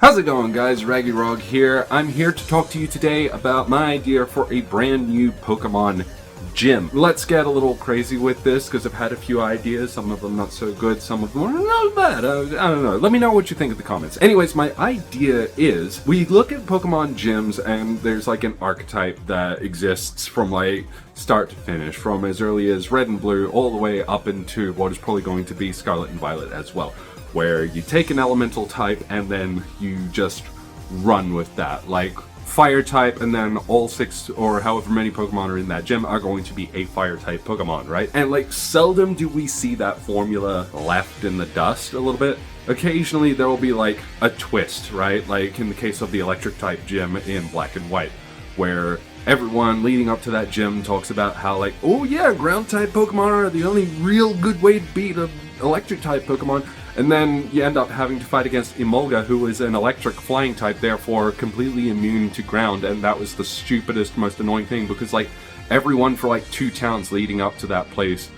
How's it going, guys? Raggy Rog here. I'm here to talk to you today about my idea for a brand new Pokemon gym. Let's get a little crazy with this because I've had a few ideas, some of them not so good, some of them are not bad. I don't know. Let me know what you think in the comments. Anyways, my idea is we look at Pokemon gyms and there's like an archetype that exists from like start to finish, from as early as Red and Blue all the way up into what is probably going to be Scarlet and Violet as well, where you take an elemental type and then you just run with that. Like fire type, and then all 6 or however many Pokemon are in that gym are going to be a fire type Pokemon, right? And like seldom do we see that formula left in the dust a little bit. Occasionally there will be like a twist, right? Like in the case of the electric type gym in Black and White, where everyone leading up to that gym talks about how like, oh yeah, ground type Pokemon are the only real good way to beat an electric type Pokemon. And then you end up having to fight against Emolga, who is an electric flying type, therefore completely immune to ground. And that was the stupidest, most annoying thing, because like everyone for like 2 towns leading up to that place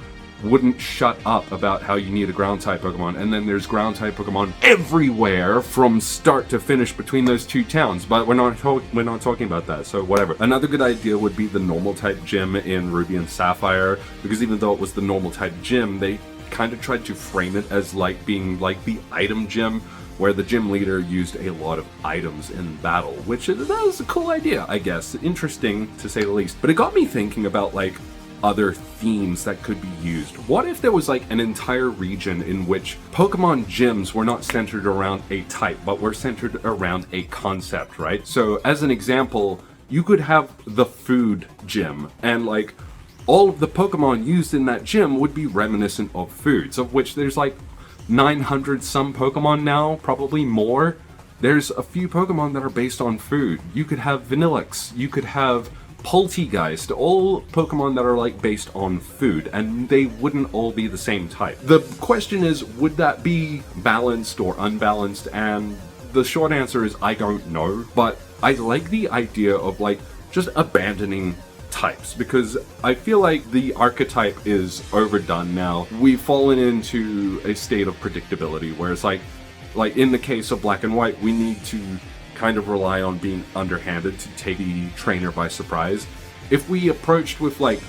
wouldn't shut up about how you need a ground type Pokemon. And then there's ground type Pokemon everywhere from start to finish between those 2 towns. But we're not talking about that, so whatever. Another good idea would be the normal type gym in Ruby and Sapphire, because even though it was the normal type gym, they kind of tried to frame it as like being like the item gym, where the gym leader used a lot of items in battle, which that was a cool idea, I guess. Interesting to say the least. But it got me thinking about like other themes that could be used. What if there was like an entire region in which Pokemon gyms were not centered around a type, but were centered around a concept, right? So as an example, you could have the food gym, and like all of the Pokemon used in that gym would be reminiscent of foods, of which there's like 900 some Pokemon now, probably more. There's a few Pokemon that are based on food. You could have Vanillix, you could have Poltegeist, all Pokemon that are like based on food, and they wouldn't all be the same type. The question is, would that be balanced or unbalanced? And the short answer is I don't know, but I like the idea of like just abandoning types, because I feel like the archetype is overdone now. We've fallen into a state of predictability where it's like in the case of Black and White, we need to kind of rely on being underhanded to take the trainer by surprise. If we approached with like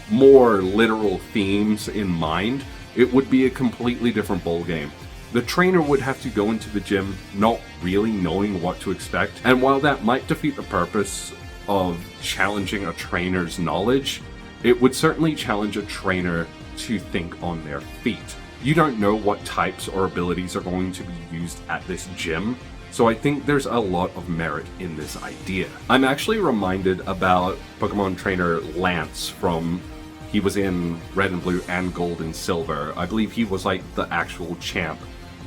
more literal themes in mind, it would be a completely different ballgame. The trainer would have to go into the gym not really knowing what to expect, and while that might defeat the purpose of challenging a trainer's knowledge, it would certainly challenge a trainer to think on their feet. You don't know what types or abilities are going to be used at this gym, so I think there's a lot of merit in this idea. I'm actually reminded about Pokemon trainer Lance from, he was in Red and Blue and Gold and Silver. I believe he was like the actual champ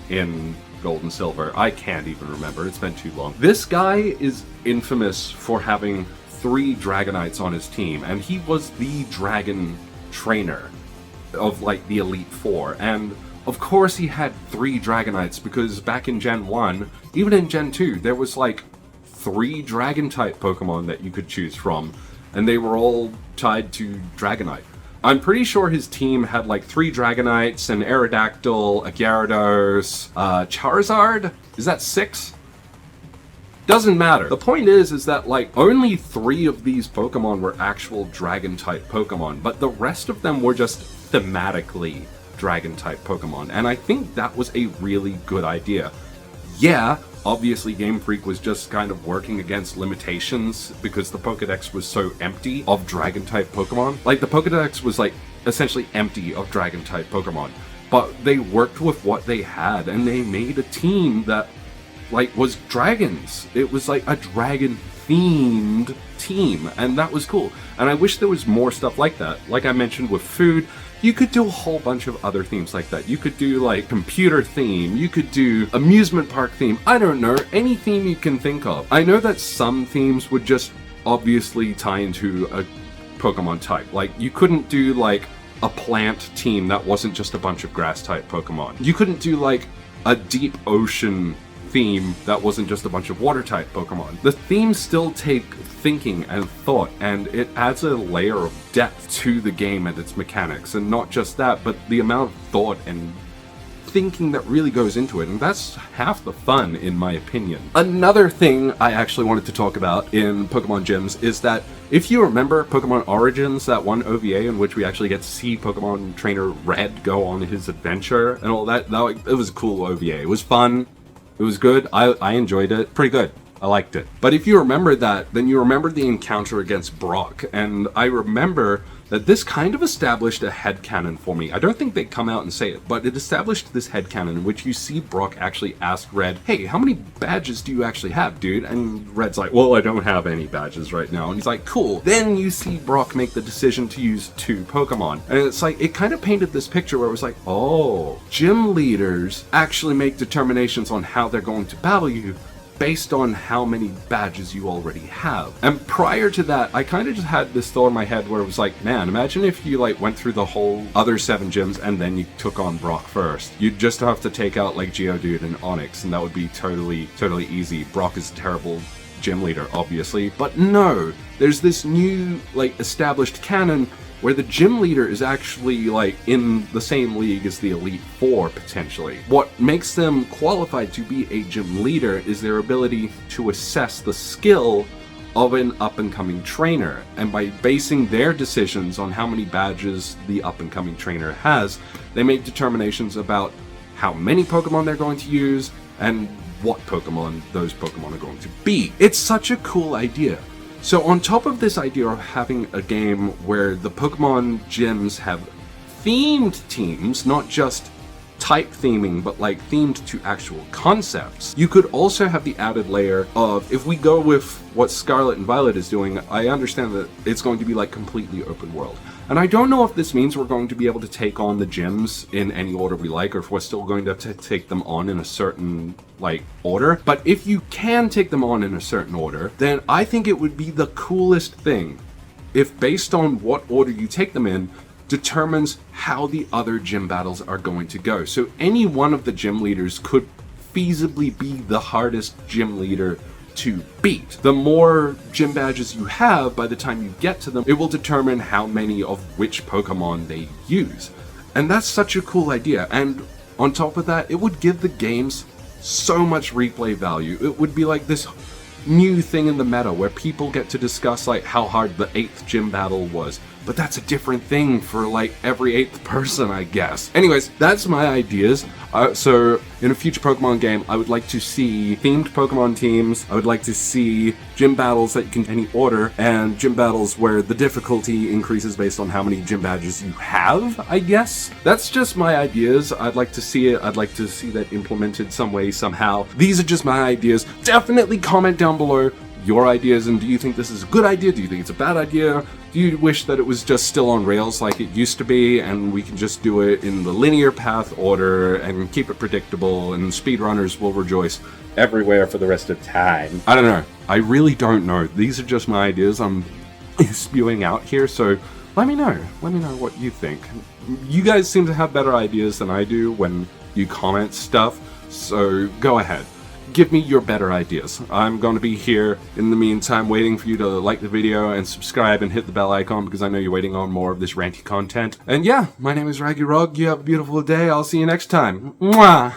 in Gold and Silver. I can't even remember, it's been too long. This guy is infamous for having 3 Dragonites on his team, and he was the dragon trainer of like the Elite Four. And of course he had 3 Dragonites because back in Gen 1, even in Gen 2, there was like 3 dragon type Pokemon that you could choose from, and they were all tied to Dragonite. I'm pretty sure his team had like 3 Dragonites, an Aerodactyl, a Gyarados, Charizard? Is that 6? Doesn't matter. The point is that like only 3 of these Pokemon were actual dragon type Pokemon, but the rest of them were just thematically dragon type Pokemon, and I think that was a really good idea. Yeah, obviously Game Freak was just kind of working against limitations because the Pokedex was so empty of dragon type Pokemon. Like the Pokedex was like essentially empty of dragon type Pokemon, but they worked with what they had and they made a team that like was dragons. It was like a dragon themed team, and that was cool. And I wish there was more stuff like that. Like I mentioned with food, you could do a whole bunch of other themes like that. You could do like computer theme, you could do amusement park theme, I don't know, any theme you can think of. I know that some themes would just obviously tie into a Pokemon type. Like you couldn't do like a plant team that wasn't just a bunch of grass type Pokemon. You couldn't do like a deep ocean theme that wasn't just a bunch of water type Pokemon. The themes still take thinking and thought, and it adds a layer of depth to the game and its mechanics. And not just that, but the amount of thought and thinking that really goes into it, and that's half the fun, in my opinion. Another thing I actually wanted to talk about in Pokemon Gyms is that if you remember Pokemon Origins, that one OVA in which we actually get to see Pokemon Trainer Red go on his adventure and all that, it was a cool OVA. It was fun. It was good. I enjoyed it. Pretty good. I liked it. But if you remember that, then you remember the encounter against Brock, and I remember that this kind of established a headcanon for me. I don't think they come out and say it, but it established this headcanon in which you see Brock actually ask Red, hey, how many badges do you actually have, dude? And Red's like, well, I don't have any badges right now. And he's like, cool. Then you see Brock make the decision to use 2 Pokemon. And it's like, it kind of painted this picture where it was like, oh, gym leaders actually make determinations on how they're going to battle you based on how many badges you already have. And prior to that, I kind of just had this thought in my head where it was like, man, imagine if you like went through the whole other 7 gyms and then you took on Brock first. You'd just have to take out like Geodude and Onix, and that would be totally easy. Brock is a terrible gym leader, obviously. But no, there's this new like established canon where the gym leader is actually like in the same league as the Elite Four, potentially. What makes them qualified to be a gym leader is their ability to assess the skill of an up-and-coming trainer, and by basing their decisions on how many badges the up-and-coming trainer has, they make determinations about how many Pokemon they're going to use and what Pokemon those Pokemon are going to be. It's such a cool idea. So on top of this idea of having a game where the Pokemon gyms have themed teams, not just type theming, but like themed to actual concepts, you could also have the added layer of, if we go with what Scarlet and Violet is doing, I understand that it's going to be like completely open world. And I don't know if this means we're going to be able to take on the gyms in any order we like, or if we're still going to have to take them on in a certain like order. But if you can take them on in a certain order, then I think it would be the coolest thing if, based on what order you take them in, determines how the other gym battles are going to go. So any one of the gym leaders could feasibly be the hardest gym leader to beat. The more gym badges you have by the time you get to them, it will determine how many of which Pokemon they use. And that's such a cool idea. And on top of that, it would give the games so much replay value. It would be like this new thing in the meta where people get to discuss like how hard the 8th gym battle was. But that's a different thing for like every 8th person, I guess. Anyways, that's my ideas. So in a future Pokemon game, I would like to see themed Pokemon teams. I would like to see gym battles that you can any order, and gym battles where the difficulty increases based on how many gym badges you have, I guess. That's just my ideas. I'd like to see it. I'd like to see that implemented some way, somehow. These are just my ideas. Definitely comment down below your ideas, and do you think this is a good idea? Do you think it's a bad idea? Do you wish that it was just still on rails like it used to be, and we can just do it in the linear path order and keep it predictable, and speedrunners will rejoice everywhere for the rest of time? I don't know. I really don't know. These are just my ideas I'm spewing out here, so let me know. Let me know what you think. You guys seem to have better ideas than I do when you comment stuff, so go ahead. Give me your better ideas. I'm going to be here in the meantime waiting for you to like the video and subscribe and hit the bell icon, because I know you're waiting on more of this ranty content. And yeah, my name is Raggy Rog. You have a beautiful day. I'll see you next time. Mwah!